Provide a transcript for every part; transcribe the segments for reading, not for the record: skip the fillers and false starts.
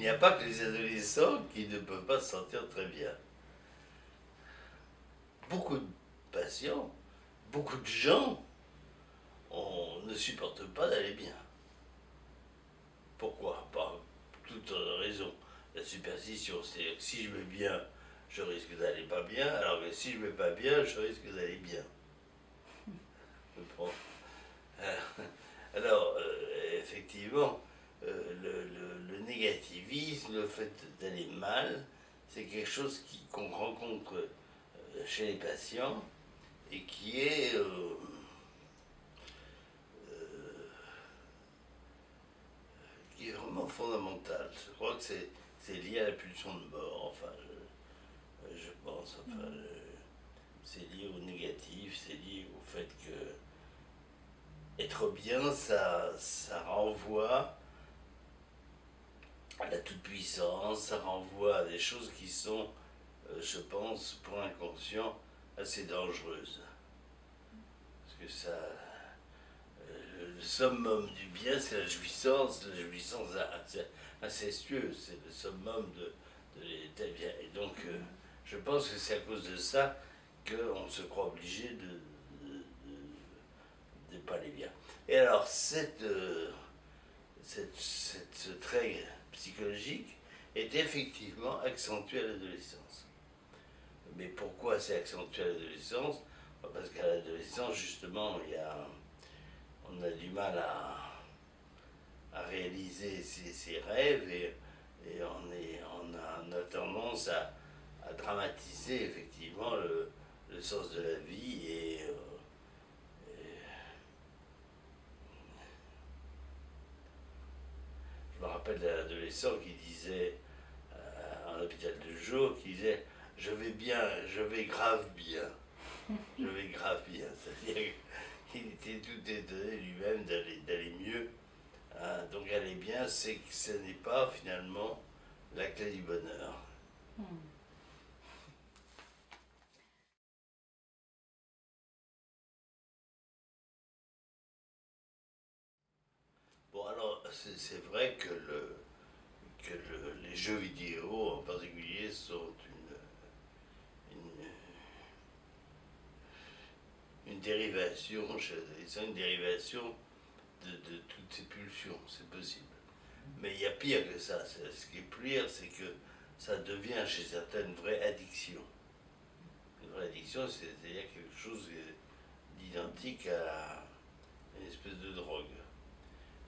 n'y a pas que les adolescents qui ne peuvent pas se sentir très bien. Beaucoup de patients, beaucoup de gens, on ne supporte pas d'aller bien. Pourquoi? Par toute raison. La superstition, c'est-à-dire que si je vais bien, je risque d'aller pas bien, alors que si je vais pas bien, je risque d'aller bien. Bon. Alors, effectivement, le négativisme, le fait d'aller mal, c'est quelque chose qu'on rencontre chez les patients et qui est vraiment fondamental. Je crois que c'est lié à la pulsion de mort, enfin, je pense, enfin, c'est lié au négatif, c'est lié au fait que être bien, ça renvoie à la toute-puissance, ça renvoie à des choses qui sont, je pense, pour l'inconscient, assez dangereuses. Parce que ça, le summum du bien, c'est la jouissance incestueuse, c'est le summum de l'état bien. Et donc, je pense que c'est à cause de ça qu'on se croit obligé de pas aller bien. Et alors, ce trait psychologique est effectivement accentué à l'adolescence. Mais pourquoi c'est accentué à l'adolescence? Parce qu'à l'adolescence, justement, on a du mal à réaliser ses rêves et on a tendance à dramatiser effectivement le sens de la vie je me rappelle d'un adolescent qui disait en hôpital de jour, qui disait je vais bien, je vais grave bien, je vais grave bien. C'est-à-dire qu'il était tout étonné lui-même d'aller mieux. Hein, donc aller bien, c'est que ce n'est pas finalement la clé du bonheur. Bon alors c'est vrai que, les jeux vidéo en particulier sont une dérivation, c'est une dérivation de toutes ces pulsions, c'est possible. Mais il y a pire que ça. Ce qui est pire, c'est que ça devient chez certains une vraie addiction. Une vraie addiction, c'est-à-dire quelque chose d'identique à une espèce de drogue.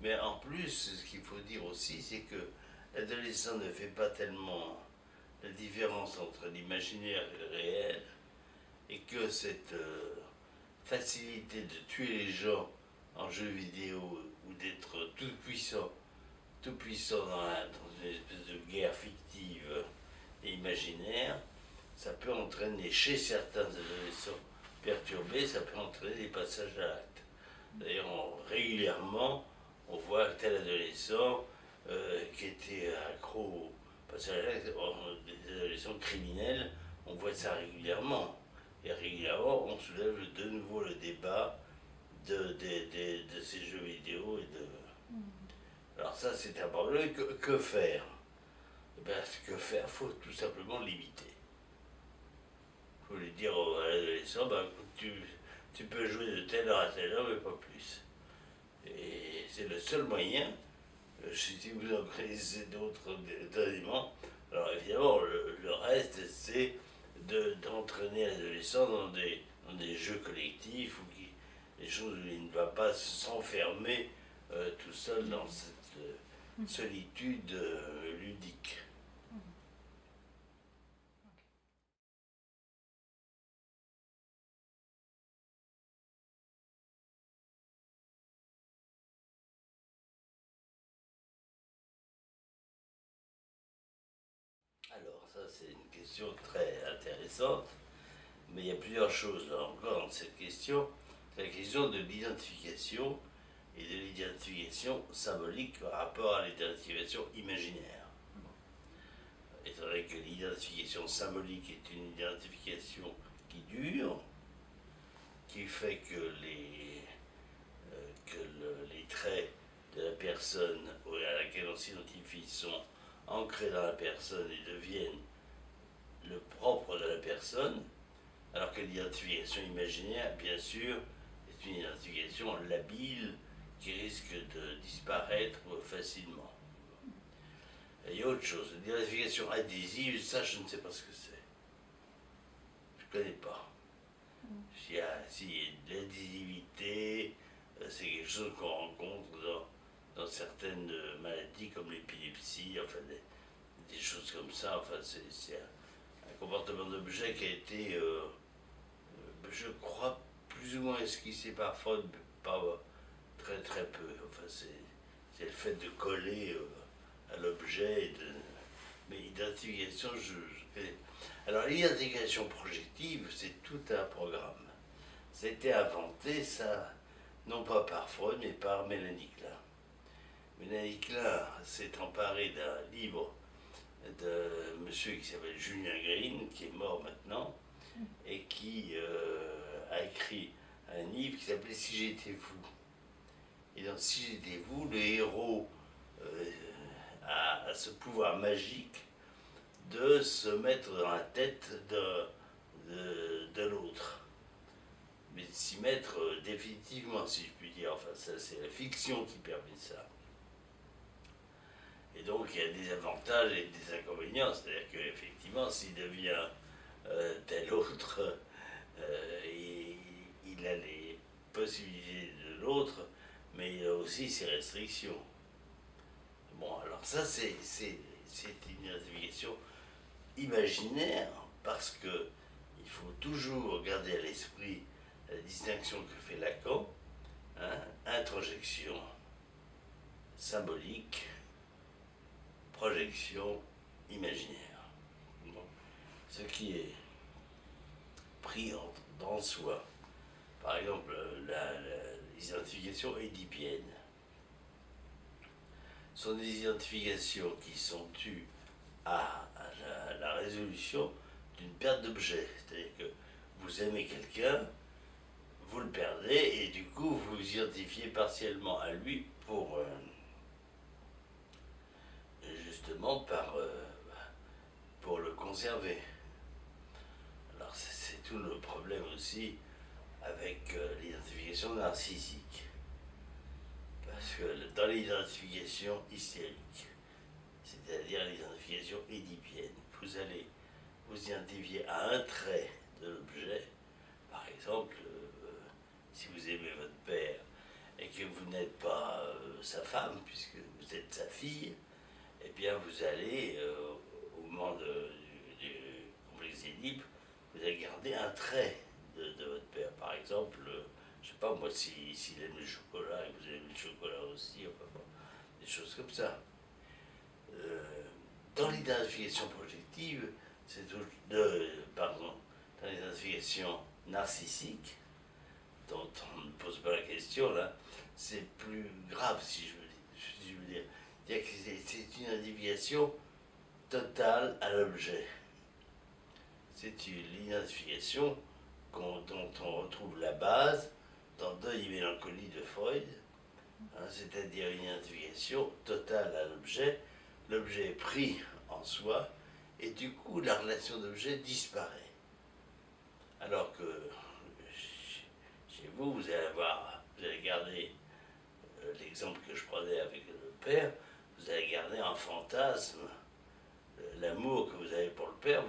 Mais en plus, ce qu'il faut dire aussi, c'est que l'adolescent ne fait pas tellement la différence entre l'imaginaire et le réel, et que cette facilité de tuer les gens en jeu vidéo ou d'être tout puissant dans une espèce de guerre fictive et imaginaire, ça peut entraîner chez certains adolescents perturbés, ça peut entraîner des passages à l'acte. D'ailleurs, régulièrement, on voit tel adolescent qui était accro au passage à l'acte, des adolescents criminels, on voit ça régulièrement. Et régulièrement, on soulève de nouveau le débat de ces jeux vidéo et de. Alors ça, c'est un problème. Que faire? Eh bien, que faire? Il faut tout simplement limiter. Il faut lui dire à l'adolescent, ben, tu peux jouer de telle heure à telle heure, mais pas plus. Et c'est le seul moyen, si vous en connaissez d'autres éléments, alors évidemment, le reste, c'est d'entraîner l'adolescent dans des jeux collectifs, des choses où il ne va pas s'enfermer tout seul dans cette solitude ludique. Alors ça c'est une question très intéressante, mais il y a plusieurs choses là encore dans cette question. C'est la question de l'identification et de l'identification symbolique par rapport à l'identification imaginaire. Étant donné que l'identification symbolique est une identification qui dure, qui fait que les traits de la personne à laquelle on s'identifie sont ancrés dans la personne et deviennent le propre de la personne, alors que l'identification imaginaire, bien sûr, est une identification labile qui risque de disparaître facilement. Et il y a autre chose, l'identification adhésive, ça je ne sais pas ce que c'est. Je ne connais pas. S'il y a de l'adhésivité, c'est quelque chose qu'on rencontre dans certaines maladies comme l'épilepsie, enfin des choses comme ça. Enfin, c'est un comportement d'objet qui a été, je crois, plus ou moins esquissé par Freud, mais pas très très peu. Enfin, c'est le fait de coller à l'objet, mais identification, je connais. Alors l'identification projective, c'est tout un programme. Ça a été inventé, ça, non pas par Freud, mais par Mélanie Klein. Mélanie Klein s'est emparée d'un livre de monsieur qui s'appelle Julien Green, qui est mort maintenant, et qui a écrit un livre qui s'appelait Si j'étais vous. Et dans Si j'étais vous, le héros a ce pouvoir magique de se mettre dans la tête de l'autre. Mais de s'y mettre définitivement, si je puis dire. Enfin, ça, c'est la fiction qui permet ça. Et donc, il y a des avantages et des inconvénients. C'est-à-dire qu'effectivement, s'il devient tel autre, il a les possibilités de l'autre, mais il a aussi ses restrictions. Bon, alors ça, c'est une identification imaginaire, parce que il faut toujours garder à l'esprit la distinction que fait Lacan, hein, introjection symbolique, projection imaginaire. Bon. Ce qui est pris dans soi. Par exemple, l'identification édipienne sont des identifications qui sont dues à la résolution d'une perte d'objet. C'est-à-dire que vous aimez quelqu'un, vous le perdez, et du coup vous vous identifiez partiellement à lui pour justement pour le conserver. Alors c'est tout le problème aussi avec l'identification narcissique. Parce que dans l'identification hystérique, c'est-à-dire l'identification édipienne, vous allez vous identifier à un trait de l'objet. Par exemple, si vous aimez votre père et que vous n'êtes pas sa femme, puisque vous êtes sa fille, eh bien vous allez, au moment du complexe d'Édipe, vous allez garder un trait de votre père. Par exemple, je sais pas moi, s'il aime le chocolat et que vous aimez le chocolat aussi, enfin bon, des choses comme ça. Dans l'identification projective, c'est tout, dans l'identification narcissique, dont on ne pose pas la question là, c'est plus grave si je veux dire. C'est-à-dire que c'est une identification totale à l'objet. C'est une identification dont on retrouve la base dans Deuil et mélancolie de Freud, hein, c'est-à-dire une identification totale à l'objet. L'objet est pris en soi, et du coup la relation d'objet disparaît. Alors que chez vous, vous allez garder l'exemple que je prenais avec le père, vous allez garder en fantasme l'amour que vous avez pour le père,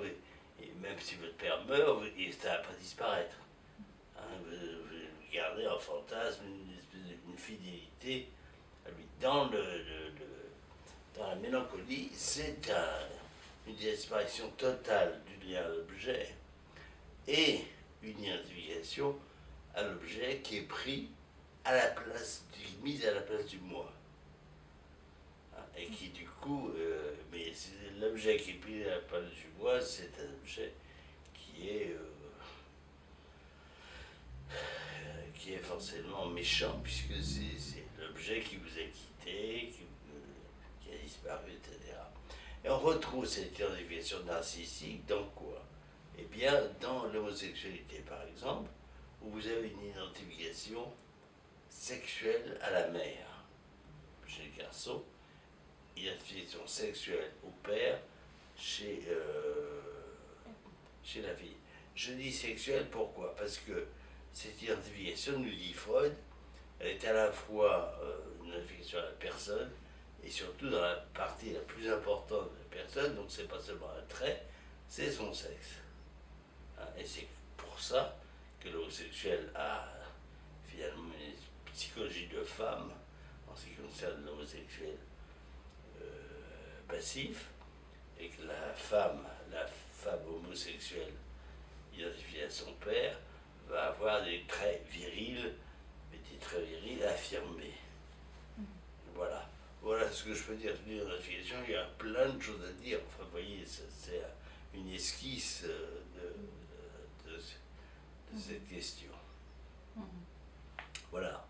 et même si votre père meurt, ça ne va pas disparaître. Hein, vous gardez en fantasme une fidélité à lui. Dans la mélancolie, c'est une disparition totale du lien à l'objet et une identification à l'objet qui est pris mise à la place du moi. Hein, et qui du coup, mais l'objet qui est pris à la place du moi, c'est un objet qui est forcément méchant, puisque c'est l'objet qui vous a quitté, qui a disparu, etc. Et on retrouve cette identification narcissique dans quoi? Eh bien, dans l'homosexualité, par exemple, où vous avez une identification sexuelle à la mère chez le garçon, identification sexuelle opère chez la fille. Je dis sexuelle pourquoi? Parce que cette identification, nous dit Freud, elle est à la fois une identification à la personne et surtout dans la partie la plus importante de la personne, donc c'est pas seulement un trait, c'est son sexe. Hein, et c'est pour ça que l'homosexuel a finalement une psychologie de femme en ce qui concerne l'homosexuel passif, et que la femme homosexuelle identifiée à son père va avoir des traits virils, mais des traits virils affirmés. Voilà. Voilà ce que je peux dire. Dans la fiction, il y a plein de choses à dire. Enfin, vous voyez, c'est une esquisse de cette question. Voilà.